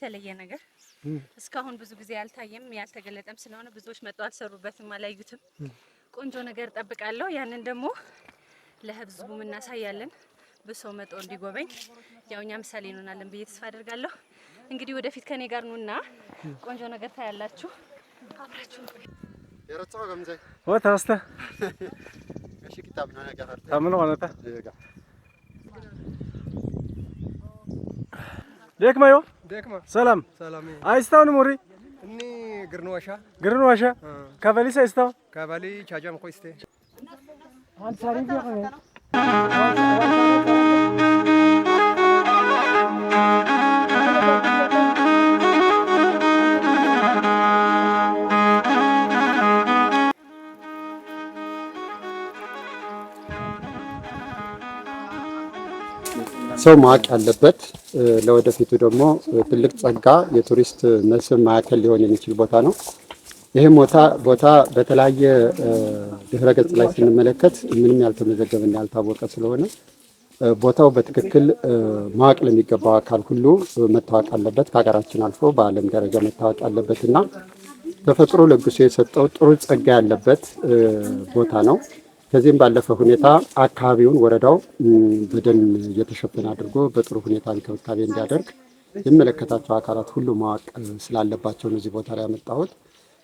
የተለየ ነገር እስካሁን ብዙ ጊዜ ያልታየም ያልተገለጠም ስለሆነ ብዙዎች መጥተው አልሰሩበትም አላዩትም። ቆንጆ ነገር ጠብቃለሁ። ያንን ደግሞ ለህዝቡ እናሳያለን። በሰው መጥተው እንዲጎበኝ ያው እኛ ምሳሌ እንሆናለን ብዬ ተስፋ አደርጋለሁ። እንግዲህ ወደፊት ከኔ ጋር ነውና ቆንጆ ነገር ታያላችሁ። አብራችሁ የረጻው ገምዘይ ወታስተ እሺ ኪታብ ነው ነገር ታምኑ አነታ ደክማዮ ደክማ ሰላም ሰላም አይስታውን ሙሪ እኒ ግርንዋሻ ከበሊስ አይስታው ከበሊ ቻጃም ቆይስቴ አንሳሪ ቢሆነ ሰው ማቅ ያለበት ለወደፊቱ ደግሞ ትልቅ ጸጋ የቱሪስት መስህብ ማዕከል ሊሆን የሚችል ቦታ ነው። ይሄም ቦታ በተለያየ ድህረ ገጽ ላይ ስንመለከት ምንም ያልተመዘገበና ያልታወቀ ስለሆነ ቦታው በትክክል ማቅ ለሚገባው አካል ሁሉ መታወቅ አለበት። ከሀገራችን አልፎ በዓለም ደረጃ መታወቅ አለበትና ተፈጥሮ ለግሶ የሰጠው ጥሩ ጸጋ ያለበት ቦታ ነው። ከዚህም ባለፈ ሁኔታ አካባቢውን ወረዳው በደን እየተሸፈነ አድርጎ በጥሩ ሁኔታ እንክብካቤ እንዲያደርግ የሚመለከታቸው አካላት ሁሉ ማወቅ ስላለባቸው ነው እዚህ ቦታ ላይ ያመጣሁት።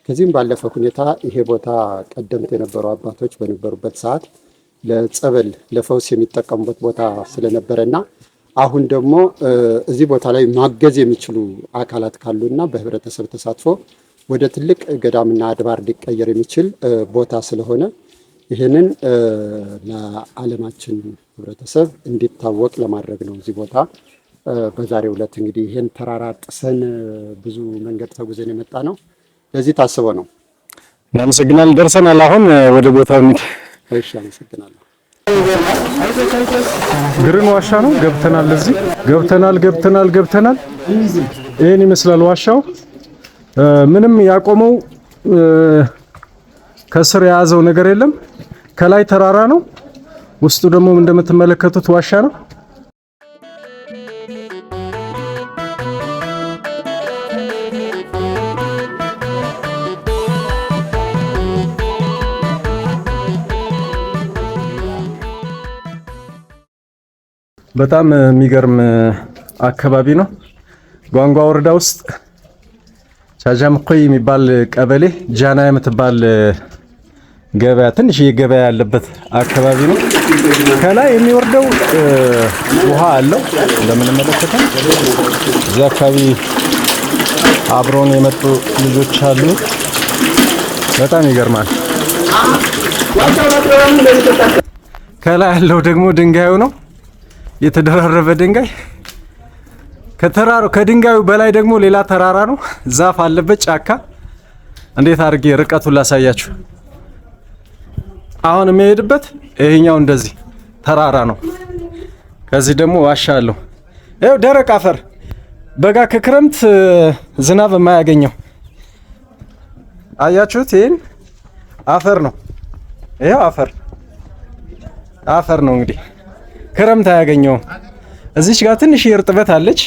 ከዚህም ባለፈ ሁኔታ ይሄ ቦታ ቀደምት የነበሩ አባቶች በነበሩበት ሰዓት ለጸበል ለፈውስ የሚጠቀሙበት ቦታ ስለነበረና አሁን ደግሞ እዚህ ቦታ ላይ ማገዝ የሚችሉ አካላት ካሉና በህብረተሰብ ተሳትፎ ወደ ትልቅ ገዳምና አድባር ሊቀየር የሚችል ቦታ ስለሆነ ይሄንን ለዓለማችን ህብረተሰብ እንዲታወቅ ለማድረግ ነው እዚህ ቦታ በዛሬው ዕለት እንግዲህ ይሄን ተራራ ጥሰን ብዙ መንገድ ተጉዘን የመጣ ነው። ለዚህ ታስቦ ነው። እናመሰግናለን። ደርሰናል። አሁን ወደ ቦታው እንሂድ። እሺ፣ አመሰግናለሁ። ግርንዋሻ ነው። ገብተናል። እዚህ ገብተናል። ይሄን ይመስላል ዋሻው። ምንም ያቆመው ከስር የያዘው ነገር የለም። ከላይ ተራራ ነው። ውስጡ ደግሞ እንደምትመለከቱት ዋሻ ነው። በጣም የሚገርም አካባቢ ነው። ጓንጓ ወረዳ ውስጥ ቻጃምቆይ የሚባል ቀበሌ ጃና የምትባል ገበያ ትንሽ የገበያ ያለበት አካባቢ ነው። ከላይ የሚወርደው ውሃ አለው እንደምንመለከተው። እዛ አካባቢ አብሮን የመጡ ልጆች አሉ። በጣም ይገርማል። ከላይ ያለው ደግሞ ድንጋዩ ነው፣ የተደራረበ ድንጋይ። ከድንጋዩ በላይ ደግሞ ሌላ ተራራ ነው፣ ዛፍ አለበት፣ ጫካ። እንዴት አድርጌ ርቀቱን ላሳያችሁ። አሁን የሚሄድበት ይሄኛው እንደዚህ ተራራ ነው። ከዚህ ደግሞ ዋሻ አለው። ይኸው ደረቅ አፈር፣ በጋ ከክረምት ዝናብ የማያገኘው አያችሁት? ይሄን አፈር ነው። ይሄው አፈር ነው እንግዲህ ክረምት አያገኘውም። እዚች ጋር ትንሽ እርጥበት አለች።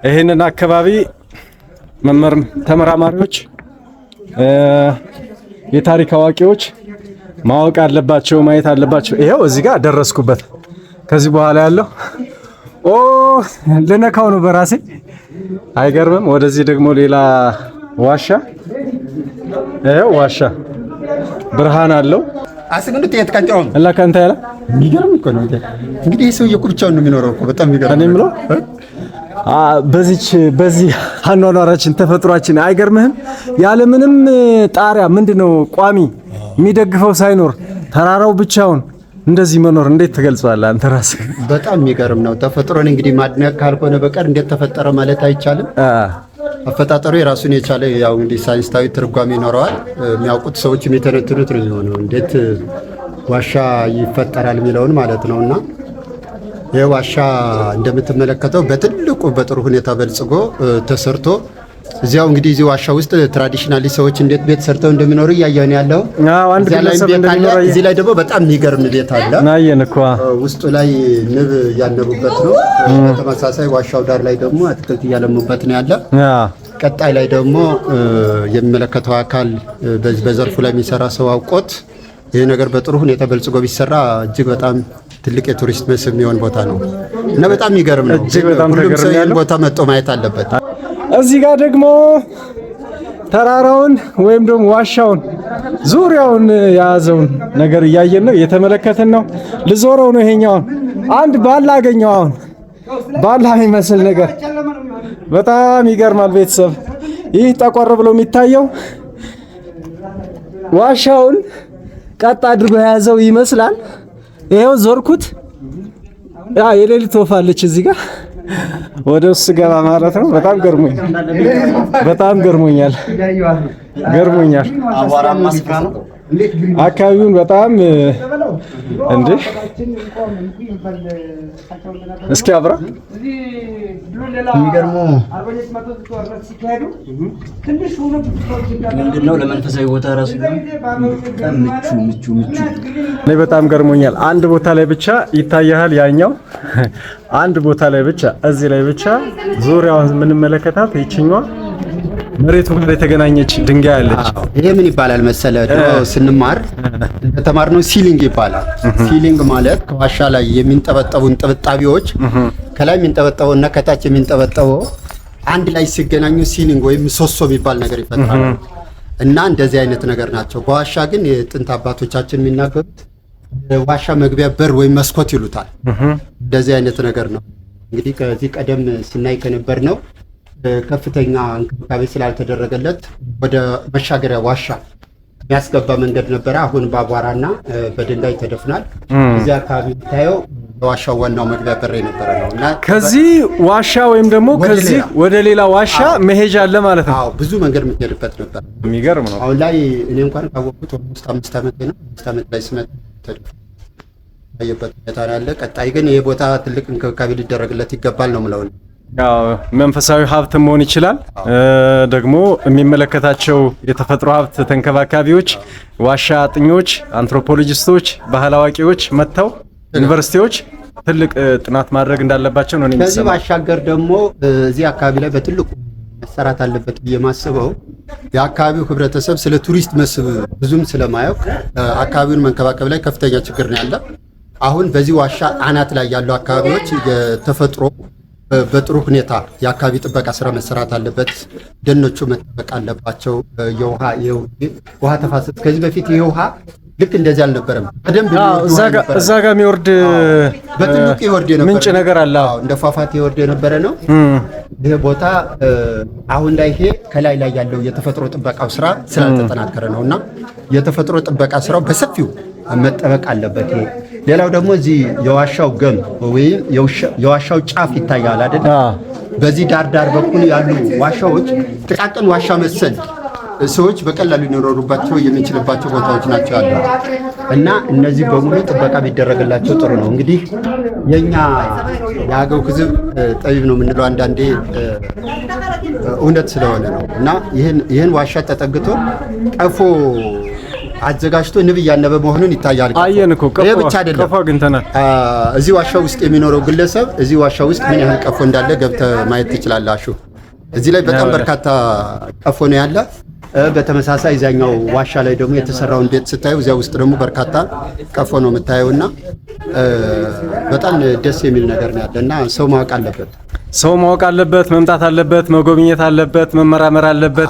ይሄንን አካባቢ ተመራማሪዎች የታሪክ አዋቂዎች ማወቅ አለባቸው፣ ማየት አለባቸው። ይሄው እዚህ ጋር ደረስኩበት። ከዚህ በኋላ ያለው ልነካው ነው በራሴ። አይገርምም? ወደዚህ ደግሞ ሌላ ዋሻ። ይሄው ዋሻ ብርሃን አለው። አስገንዱ ጥያት ካንጫውን አላ ካንታ ያለ የሚገርም እኮ ነው። እንግዲህ ሰው የቁብቻውን ነው የሚኖረው እኮ በጣም የሚገርም። እኔ የምለው በዚህ አኗኗራችን ተፈጥሯችን አይገርምህም? ያለምንም ጣሪያ ምንድነው ቋሚ የሚደግፈው ሳይኖር ተራራው ብቻውን እንደዚህ መኖር እንዴት ትገልጸዋለህ አንተ ራስህ? በጣም የሚገርም ነው። ተፈጥሮን እንግዲህ ማድነቅ ካልሆነ በቀር እንዴት ተፈጠረ ማለት አይቻልም። አፈጣጠሩ የራሱን የቻለ ያው እንግዲህ ሳይንሳዊ ትርጓሜ ይኖረዋል። የሚያውቁት ሰዎች የሚተነትኑት ነው የሚሆነው እንዴት ዋሻ ይፈጠራል የሚለውን ማለት ነውና ይሄ ዋሻ እንደምትመለከተው በትልቁ በጥሩ ሁኔታ በልጽጎ ተሰርቶ እዚያው እንግዲህ እዚህ ዋሻ ውስጥ ትራዲሽናሊ ሰዎች እንዴት ቤት ሰርተው እንደሚኖሩ እያየን ያለው። አዎ አንድ ግለሰብ እንደሚኖር እዚህ ላይ ደግሞ በጣም የሚገርም ቤት አለ። ናየን እኮ ውስጡ ላይ ንብ ያነቡበት ነው። ተመሳሳይ ዋሻው ዳር ላይ ደግሞ አትክልት እያለሙበት ነው ያለ። ቀጣይ ላይ ደግሞ የሚመለከተው አካል በዘርፉ ላይ የሚሰራ ሰው አውቆት ይሄ ነገር በጥሩ ሁኔታ በልጽጎ ቢሰራ እጅግ በጣም ትልቅ የቱሪስት መስህብ የሚሆን ቦታ ነው እና በጣም የሚገርም ነው። ሁሉም ሰው ይሄን ቦታ መጥቶ ማየት አለበት። እዚህ ጋር ደግሞ ተራራውን ወይም ደግሞ ዋሻውን ዙሪያውን የያዘውን ነገር እያየን ነው፣ እየተመለከትን ነው። ልዞረው ነው ይሄኛውን አንድ ባላ አገኘው። አሁን ባላ የሚመስል ነገር በጣም ይገርማል ቤተሰብ። ይህ ጠቆር ብሎ የሚታየው ዋሻውን ቀጥ አድርጎ የያዘው ይመስላል። ይሄው ዞርኩት። ያ የሌሊት ወፍ አለች እዚህ ጋር ወደ ውስጥ ገባ ማለት ነው። በጣም ገርሞኛል። አቧራማ ስፍራ ነው። አካባቢውን በጣም እንዴ እስኪ አብራ የሚገርመው ምንድነው ለመንፈሳዊ ቦታ ራሱ ምቹ እኔ በጣም ገርሞኛል። አንድ ቦታ ላይ ብቻ ይታያል ያኛው አንድ ቦታ ላይ ብቻ እዚህ ላይ ብቻ ዙሪያውን የምንመለከታት ይችኛዋ መሬቱ ጋር የተገናኘች ድንጋይ አለች። ይሄ ምን ይባላል መሰለ? ድሮ ስንማር እንደተማርነው ሲሊንግ ይባላል። ሲሊንግ ማለት ከዋሻ ላይ የሚንጠበጠቡ ጥብጣቢዎች ከላይ የሚንጠበጠበው እና ከታች የሚንጠበጠበው አንድ ላይ ሲገናኙ ሲሊንግ ወይም ምሰሶ የሚባል ነገር ይፈጠራል። እና እንደዚህ አይነት ነገር ናቸው። በዋሻ ግን የጥንት አባቶቻችን የሚናገሩት ዋሻ መግቢያ በር ወይም መስኮት ይሉታል። እንደዚህ አይነት ነገር ነው። እንግዲህ ከዚህ ቀደም ስናይ ከነበር ነው ከፍተኛ እንክብካቤ ስላልተደረገለት ወደ መሻገሪያ ዋሻ የሚያስገባ መንገድ ነበረ። አሁን በአቧራና በድንጋይ ተደፍናል። እዚህ አካባቢ ታየው ዋሻው ዋናው መግቢያ በር የነበረ ነው እና ከዚህ ዋሻ ወይም ደግሞ ከዚህ ወደ ሌላ ዋሻ መሄጃ አለ ማለት ነው። አዎ ብዙ መንገድ የምትሄድበት ነበር። የሚገርም ነው። አሁን ላይ እኔ እንኳን ካወቅኩት 5 ዓመት ነው። 5 ዓመት ላይ ስመጣ ታየበት ሁኔታ ያለ። ቀጣይ ግን ይሄ ቦታ ትልቅ እንክብካቤ ሊደረግለት ይገባል ነው የምለው። ያው መንፈሳዊ ሀብት መሆን ይችላል። ደግሞ የሚመለከታቸው የተፈጥሮ ሀብት ተንከባካቢዎች፣ ዋሻ አጥኞች፣ አንትሮፖሎጂስቶች፣ ባህል አዋቂዎች መጥተው ዩኒቨርሲቲዎች ትልቅ ጥናት ማድረግ እንዳለባቸው ነው። ከዚህ ባሻገር ደግሞ እዚህ አካባቢ ላይ በትልቁ መሰራት አለበት ብዬ ማስበው የአካባቢው ህብረተሰብ ስለ ቱሪስት መስህብ ብዙም ስለማያውቅ አካባቢውን መንከባከብ ላይ ከፍተኛ ችግር ነው ያለ። አሁን በዚህ ዋሻ አናት ላይ ያሉ አካባቢዎች የተፈጥሮ በጥሩ ሁኔታ የአካባቢ ጥበቃ ስራ መሰራት አለበት። ደኖቹ መጠበቅ አለባቸው። የውሃ ተፋሰስ ከዚህ በፊት ይሄ ውሃ ልክ እንደዚህ አልነበረም። በደንብ እዛ ጋር የሚወርድ በትልቁ ይወርድ የነበረ ምንጭ ነገር አለ። እንደ ፏፏቴ ይወርድ የነበረ ነው። ይሄ ቦታ አሁን ላይ ይሄ ከላይ ላይ ያለው የተፈጥሮ ጥበቃው ስራ ስላልተጠናከረ ነውና የተፈጥሮ ጥበቃ ስራው በሰፊው መጠበቅ አለበት። ሌላው ደግሞ እዚህ የዋሻው ገም ወይም የዋሻው ጫፍ ይታያል አይደል? በዚህ ዳር በኩል ያሉ ዋሻዎች ጥቃቅን ዋሻ መሰል ሰዎች በቀላሉ ሊኖሩባቸው የሚችልባቸው ቦታዎች ናቸው ያሉት እና እነዚህ በሙሉ ጥበቃ ቢደረግላቸው ጥሩ ነው። እንግዲህ የኛ የአገው ሕዝብ ጠቢብ ነው የምንለው አንዳንዴ እውነት ስለሆነ ነው እና ይህን ዋሻ ተጠግቶ ቀፎ አዘጋጅቶ ንብ እያነበ መሆኑን ይታያል። አየን እኮ ይሄ ብቻ አይደለም። ቀፎ አግኝተናል። እዚህ ዋሻ ውስጥ የሚኖረው ግለሰብ እዚህ ዋሻ ውስጥ ምን ያህል ቀፎ እንዳለ ገብተህ ማየት ትችላላችሁ። እዚህ ላይ በጣም በርካታ ቀፎ ነው ያለ። በተመሳሳይ እዚያኛው ዋሻ ላይ ደግሞ የተሰራውን ቤት ስታዩ እዚያ ውስጥ ደግሞ በርካታ ቀፎ ነው የምታየውና በጣም ደስ የሚል ነገር ነው ያለና ሰው ማወቅ አለበት። ሰው ማወቅ አለበት፣ መምጣት አለበት፣ መጎብኘት አለበት፣ መመራመር አለበት።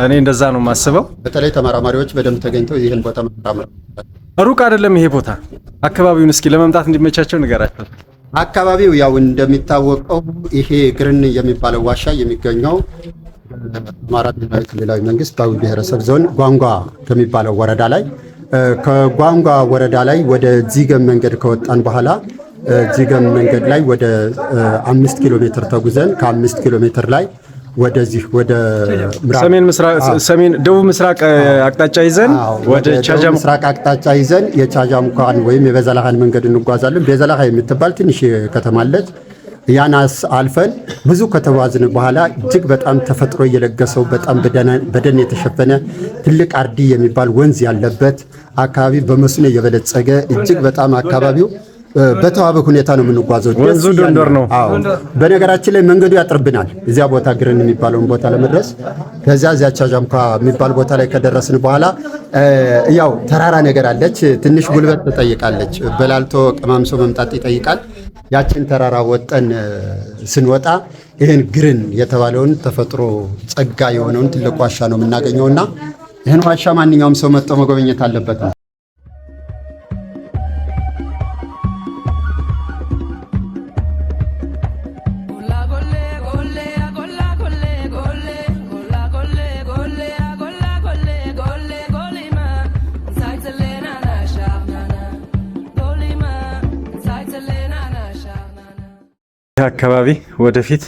እኔ እንደዛ ነው የማስበው። በተለይ ተመራማሪዎች በደንብ ተገኝተው ይህን ቦታ መመራመር። ሩቅ አይደለም ይሄ ቦታ። አካባቢውን እስኪ ለመምጣት እንዲመቻቸው ንገራቸው። አካባቢው ያው እንደሚታወቀው ይሄ ግርን የሚባለው ዋሻ የሚገኘው አማራ ብሔራዊ ክልላዊ መንግስት በአዊ ብሔረሰብ ዞን ጓንጓ ከሚባለው ወረዳ ላይ ከጓንጓ ወረዳ ላይ ወደ ዚገም መንገድ ከወጣን በኋላ ዚገም መንገድ ላይ ወደ 5 ኪሎ ሜትር ተጉዘን ከ5 ኪሎ ሜትር ላይ ወደዚህ ወደ ሰሜን ደቡብ ምስራቅ አቅጣጫ ይዘን ወደ ቻጃም ምስራቅ አቅጣጫ ይዘን የቻጃም ኳን ወይም የበዘላሃን መንገድ እንጓዛለን። በዘላሃ የምትባል ትንሽ ከተማ አለች። ያን አልፈን ብዙ ከተጓዝን በኋላ እጅግ በጣም ተፈጥሮ እየለገሰው በጣም በደን የተሸፈነ ትልቅ አርዲ የሚባል ወንዝ ያለበት አካባቢ በመስኖ የበለጸገ እጅግ በጣም አካባቢው በተዋበ ሁኔታ ነው የምንጓዘው። ወንዙ ዶንዶር ነው። አዎ በነገራችን ላይ መንገዱ ያጥርብናል። እዚያ ቦታ ግርን የሚባለውን ቦታ ለመድረስ ከዚያ ቻጃምኳ የሚባል ቦታ ላይ ከደረስን በኋላ ያው ተራራ ነገር አለች። ትንሽ ጉልበት ትጠይቃለች። በላልቶ ቀማምሶ መምጣት ይጠይቃል። ያችን ተራራ ወጠን ስንወጣ ይሄን ግርን የተባለውን ተፈጥሮ ጸጋ የሆነውን ትልቅ ዋሻ ነው የምናገኘውና ይሄን ዋሻ ማንኛውም ሰው መጥቶ መጎብኘት አለበት። አካባቢ ወደፊት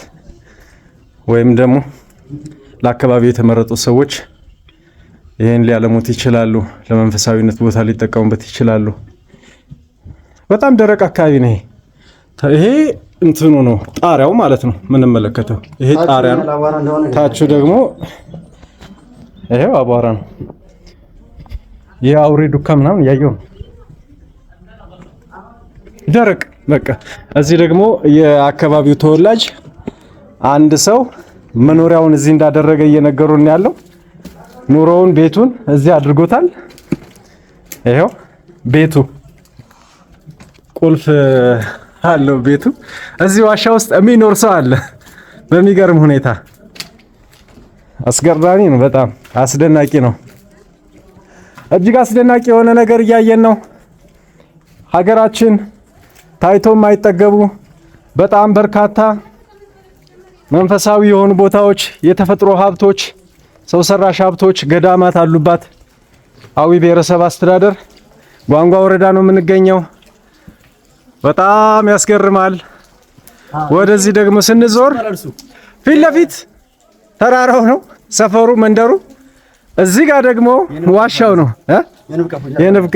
ወይም ደግሞ ለአካባቢው የተመረጡ ሰዎች ይሄን ሊያለሙት ይችላሉ። ለመንፈሳዊነት ቦታ ሊጠቀሙበት ይችላሉ። በጣም ደረቅ አካባቢ ነው። ይሄ እንትኑ ነው ጣሪያው ማለት ነው የምንመለከተው። ይሄ ጣሪያ ነው። ታቹ ደግሞ ይሄው አቧራ ነው። የአውሬ ዱካ ምናምን ያየው ደረቅ በቃ። እዚህ ደግሞ የአካባቢው ተወላጅ አንድ ሰው መኖሪያውን እዚህ እንዳደረገ እየነገሩን ያለው ኑሮውን ቤቱን እዚህ አድርጎታል። ይሄው ቤቱ ቁልፍ አለው። ቤቱ እዚህ ዋሻ ውስጥ የሚኖር ሰው አለ። በሚገርም ሁኔታ አስገራሚ ነው። በጣም አስደናቂ ነው። እጅግ አስደናቂ የሆነ ነገር እያየን ነው። ሀገራችን ታይቶ የማይጠገቡ በጣም በርካታ መንፈሳዊ የሆኑ ቦታዎች፣ የተፈጥሮ ሀብቶች፣ ሰው ሰራሽ ሀብቶች፣ ገዳማት አሉባት አዊ ብሔረሰብ አስተዳደር ጓንጓ ወረዳ ነው የምንገኘው። በጣም ያስገርማል። ወደዚህ ደግሞ ስንዞር ፊት ለፊት ተራራው ነው ሰፈሩ፣ መንደሩ። እዚህ ጋር ደግሞ ዋሻው ነው የንብ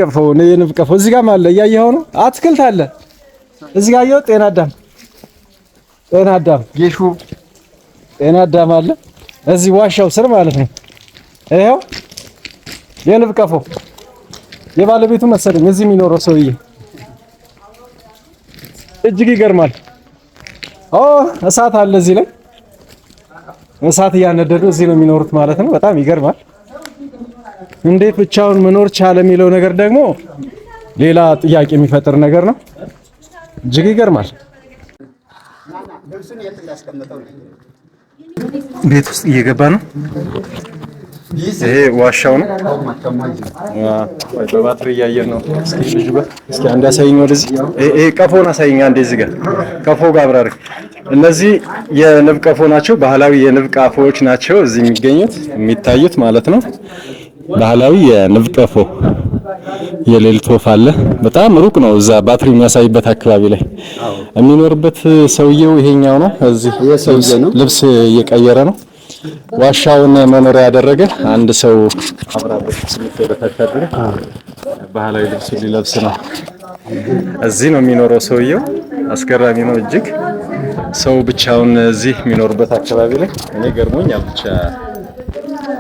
ቀፎ እዚህ ጋር አለ። እያየኸው ነው። አትክልት አለ እዚህ ጋር ያየው ጤና አዳም ጌሹ ጤና አዳም አለ እዚህ ዋሻው ስር ማለት ነው። ይሄው የንብ ቀፎ የባለቤቱ መሰለኝ እዚህ የሚኖረው ሰውዬ። እጅግ ይገርማል። እሳት አለ እዚህ ላይ እሳት እያነደዱ እዚህ ነው የሚኖሩት ማለት ነው። በጣም ይገርማል። እንዴት ብቻውን መኖር ቻለ የሚለው ነገር ደግሞ ሌላ ጥያቄ የሚፈጥር ነገር ነው። እጅግ ይገርማል። ቤት ውስጥ እየገባ ነው። ይሄ ዋሻው ነው። በባትሪ እያየን ነው። እስኪ አንድ አሳይኝ ወደዚህ። ይሄ ቀፎን አሳይኝ አንዴ። እዚህ ጋር ቀፎ ጋር አብራሪ። እነዚህ የንብ ቀፎ ናቸው። ባህላዊ የንብ ቀፎዎች ናቸው እዚህ የሚገኙት የሚታዩት ማለት ነው። ባህላዊ የንብ ቀፎ የሌሊት ወፍ አለ። በጣም ሩቅ ነው። እዛ ባትሪ የሚያሳይበት አካባቢ ላይ የሚኖርበት ሰውየው ይሄኛው ነው። እዚህ ልብስ እየቀየረ ነው። ዋሻውን መኖሪያ ያደረገ አንድ ሰው አብራበት ስለተከታተለ ባህላዊ ልብስ ሊለብስ ነው። እዚህ ነው የሚኖረው ሰውየው። አስገራሚ ነው እጅግ። ሰው ብቻውን እዚህ የሚኖርበት አካባቢ ላይ እኔ ገርሞኛል። ብቻ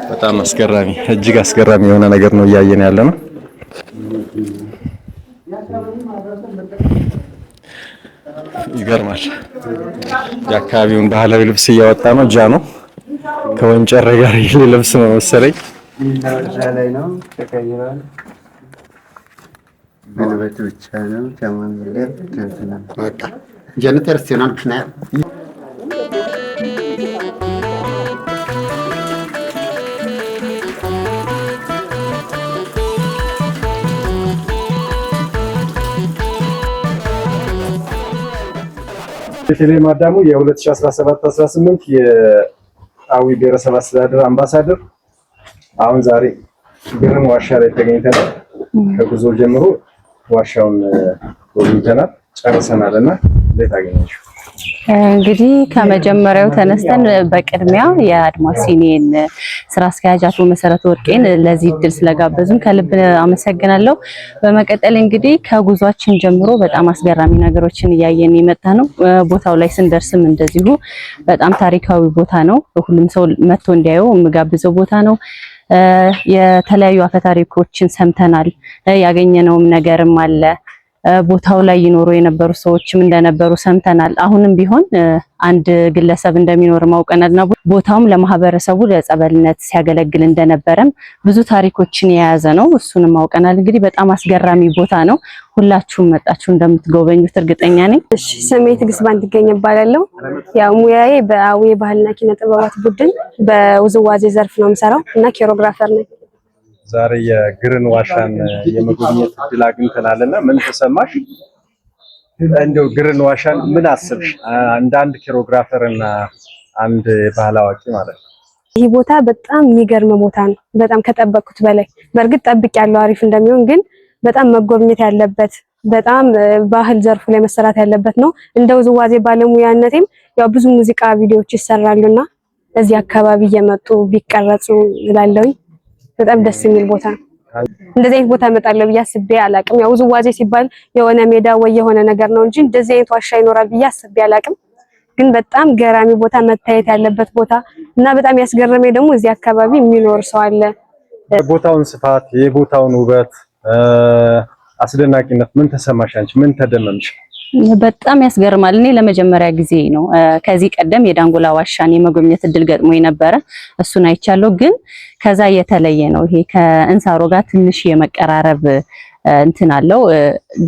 በጣም አስገራሚ እጅግ አስገራሚ የሆነ ነገር ነው እያየን ያለ ነው። ይገርማል። የአካባቢውን ባህላዊ ልብስ እያወጣ ነው። ጃ ነው ከወንጨረ ጋር ልብስ ነው መሰለኝ። ላይ ነው ተቀይሯል። መልበቱ ብቻ ነው ተማምለር ተንተና በቃ ጀነተር ሲሆን ከና ቤተልሔም አዳሙ የ2017-18 የአዊ ብሔረሰብ አስተዳደር አምባሳደር። አሁን ዛሬ ግርም ዋሻ ላይ ተገኝተናል። ከጉዞ ጀምሮ ዋሻውን ጎብኝተናል፣ ጨርሰናልና እንዴት አገኘሽው? እንግዲህ ከመጀመሪያው ተነስተን በቅድሚያ የአድማስ ሲኒን ስራ አስኪያጅ አቶ መሰረት ወርቄን ለዚህ እድል ስለጋበዙን ከልብ አመሰግናለሁ። በመቀጠል እንግዲህ ከጉዟችን ጀምሮ በጣም አስገራሚ ነገሮችን እያየን የመጣ ነው። ቦታው ላይ ስንደርስም እንደዚሁ በጣም ታሪካዊ ቦታ ነው። ሁሉም ሰው መጥቶ እንዲያየው የምጋብዘው ቦታ ነው። የተለያዩ አፈታሪኮችን ሰምተናል። ያገኘነውም ነገርም አለ። ቦታው ላይ ይኖሩ የነበሩ ሰዎችም እንደነበሩ ሰምተናል። አሁንም ቢሆን አንድ ግለሰብ እንደሚኖር ማውቀናልና ቦታውም ለማህበረሰቡ ለጸበልነት ሲያገለግል እንደነበረም ብዙ ታሪኮችን የያዘ ነው። እሱንም ማውቀናል። እንግዲህ በጣም አስገራሚ ቦታ ነው። ሁላችሁም መጣችሁ እንደምትጎበኙት እርግጠኛ ነኝ። እሺ፣ ስሜ ትግስት ባንድገኝ እባላለሁ። ያው ሙያዬ በአዊ ባህልና ኪነ ጥበባት ቡድን በውዝዋዜ ዘርፍ ነው የምሰራው እና ኮሪዮግራፈር ነኝ። ዛሬ የግርን ዋሻን የመጎብኘት እድል አግኝተናልና ምን ተሰማሽ? እንደው ግርን ዋሻን ምን አስብሽ? እንደ አንድ ኮሪዮግራፈር እና አንድ ባህል አዋቂ ማለት ነው። ይህ ቦታ በጣም የሚገርም ቦታ ነው። በጣም ከጠበቅኩት በላይ በእርግጥ ጠብቄያለሁ አሪፍ እንደሚሆን፣ ግን በጣም መጎብኘት ያለበት በጣም ባህል ዘርፉ ላይ መሰራት ያለበት ነው። እንደ ውዝዋዜ ባለሙያነቴም ያው ብዙ ሙዚቃ ቪዲዮዎች ይሰራሉና እዚህ አካባቢ እየመጡ ቢቀረጹ እላለሁ። በጣም ደስ የሚል ቦታ ነው። እንደዚህ አይነት ቦታ እመጣለሁ ብዬ አስቤ አላቅም። ያው ውዝዋዜ ሲባል የሆነ ሜዳ ወይ የሆነ ነገር ነው እንጂ እንደዚህ አይነት ዋሻ ይኖራል ብዬ አስቤ አላቅም። ግን በጣም ገራሚ ቦታ፣ መታየት ያለበት ቦታ እና በጣም ያስገረመኝ ደግሞ እዚህ አካባቢ የሚኖር ሰው አለ። ቦታውን ስፋት፣ የቦታውን ውበት፣ አስደናቂነት ምን ተሰማሽ አንቺ? ምን ተደመምሽ? በጣም ያስገርማል። እኔ ለመጀመሪያ ጊዜ ነው። ከዚህ ቀደም የዳንጎላ ዋሻን የመጎብኘት እድል ገጥሞኝ ነበረ። እሱን አይቻለሁ። ግን ከዛ የተለየ ነው። ይሄ ከእንሳሮ ጋር ትንሽ የመቀራረብ እንትን አለው።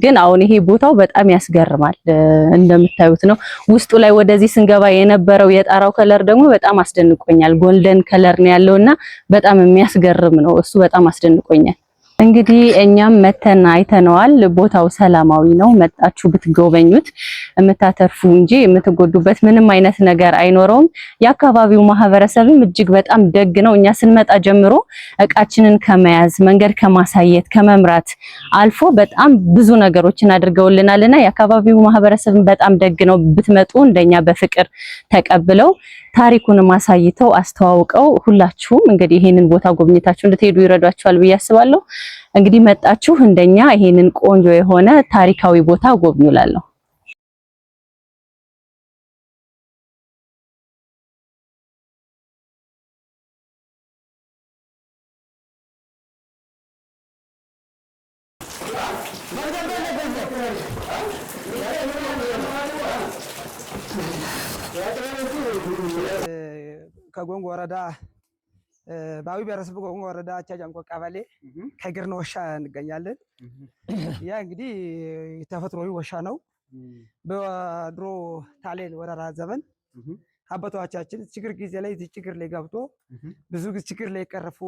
ግን አሁን ይሄ ቦታው በጣም ያስገርማል። እንደምታዩት ነው። ውስጡ ላይ ወደዚህ ስንገባ የነበረው የጣራው ከለር ደግሞ በጣም አስደንቆኛል። ጎልደን ከለር ነው ያለውና በጣም የሚያስገርም ነው። እሱ በጣም አስደንቆኛል። እንግዲህ እኛም መተን አይተነዋል። ቦታው ሰላማዊ ነው። መጣችሁ ብትጎበኙት የምታተርፉ እንጂ የምትጎዱበት ምንም አይነት ነገር አይኖረውም። የአካባቢው ማህበረሰብም እጅግ በጣም ደግ ነው። እኛ ስንመጣ ጀምሮ እቃችንን ከመያዝ መንገድ ከማሳየት ከመምራት አልፎ በጣም ብዙ ነገሮችን አድርገውልናልና የአካባቢው ማህበረሰብም በጣም ደግ ነው። ብትመጡ እንደኛ በፍቅር ተቀብለው ታሪኩን ማሳይተው አስተዋውቀው ሁላችሁም እንግዲህ ይሄንን ቦታ ጎብኝታችሁ እንድትሄዱ ይረዷችኋል ብዬ አስባለሁ። እንግዲህ መጣችሁ እንደኛ ይሄንን ቆንጆ የሆነ ታሪካዊ ቦታ ጎብኙላለሁ። ከጎንጎ ወረዳ በአዊ ብሔረሰብ ጎንጎ ወረዳ አቻጃንቆ ቀበሌ ከግርን ዋሻ እንገኛለን። ያ እንግዲህ ተፈጥሯዊ ዋሻ ነው። በድሮ ታሌን ወረራ ዘመን አባቶቻችን ችግር ጊዜ ላይ ችግር ላይ ገብቶ ብዙ ችግር ላይ የቀረፉ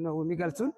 ነው የሚገልጹን።